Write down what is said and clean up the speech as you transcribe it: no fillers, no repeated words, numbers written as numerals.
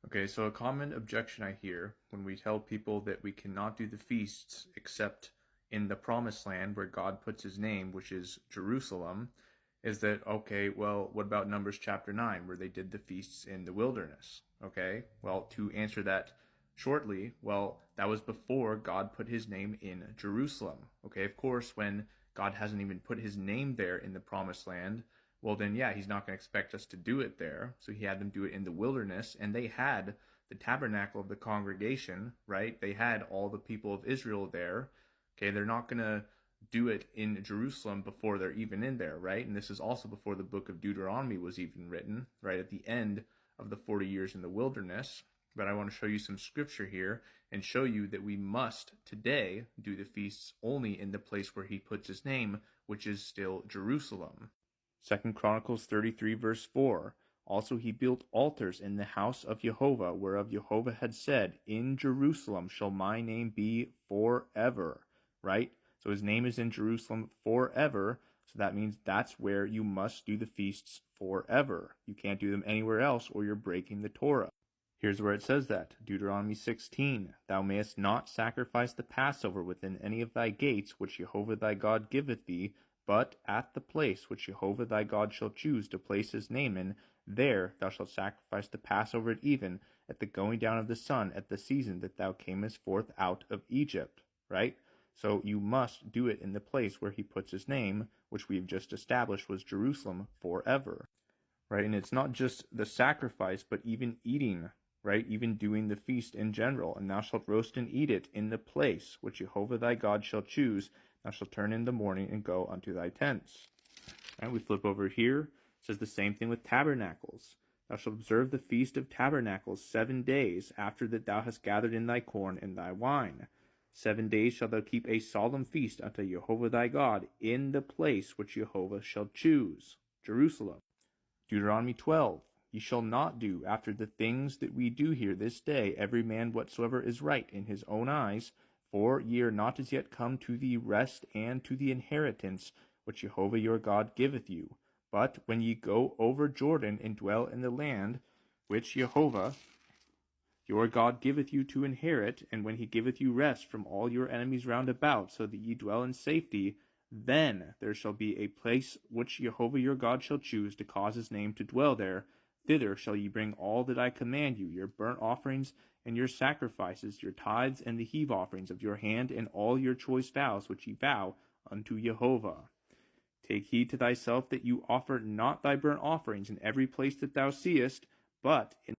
Okay, so a common objection I hear when we tell people that we cannot do the feasts except in the promised land where God puts his name, which is Jerusalem, is that, okay, well, what about Numbers chapter 9, where they did the feasts in the wilderness? Okay, well, to answer that shortly, well, that was before God put his name in Jerusalem. Okay, of course, when God hasn't even put his name there in the promised land, well, then, yeah, he's not going to expect us to do it there. So he had them do it in the wilderness, and they had the tabernacle of the congregation, right? They had all the people of Israel there. Okay, they're not going to do it in Jerusalem before they're even in there, right? And this is also before the book of Deuteronomy was even written, right? At the end of the 40 years in the wilderness. But I want to show you some scripture here and show you that we must today do the feasts only in the place where he puts his name, which is still Jerusalem. 2 Chronicles 33 verse 4. Also he built altars in the house of Jehovah, whereof Jehovah had said, in Jerusalem shall my name be forever. Right? So his name is in Jerusalem forever. So that means that's where you must do the feasts forever. You can't do them anywhere else or you're breaking the Torah. Here's where it says that. Deuteronomy 16. Thou mayest not sacrifice the Passover within any of thy gates, which Jehovah thy God giveth thee, but at the place which Jehovah thy God shall choose to place his name in, there thou shalt sacrifice the Passover at even, at the going down of the sun, at the season that thou camest forth out of Egypt. Right? So you must do it in the place where he puts his name, which we've just established was Jerusalem forever. Right? And it's not just the sacrifice, but even eating, right? Even doing the feast in general. And thou shalt roast and eat it in the place which Jehovah thy God shall choose. Thou shalt turn in the morning and go unto thy tents. And we flip over here. It says the same thing with tabernacles. Thou shalt observe the feast of tabernacles 7 days after that thou hast gathered in thy corn and thy wine. 7 days shalt thou keep a solemn feast unto Jehovah thy God in the place which Jehovah shall choose, Jerusalem. Deuteronomy 12. Ye shall not do after the things that we do here this day, every man whatsoever is right in his own eyes, for ye are not as yet come to the rest and to the inheritance which Jehovah your God giveth you. But when ye go over Jordan and dwell in the land which Jehovah your God giveth you to inherit, and when he giveth you rest from all your enemies round about, so that ye dwell in safety, then there shall be a place which Jehovah your God shall choose to cause his name to dwell there. Thither shall ye bring all that I command you, your burnt offerings and your sacrifices, your tithes and the heave offerings of your hand, and all your choice vows which ye vow unto Jehovah. Take heed to thyself that you offer not thy burnt offerings in every place that thou seest, but in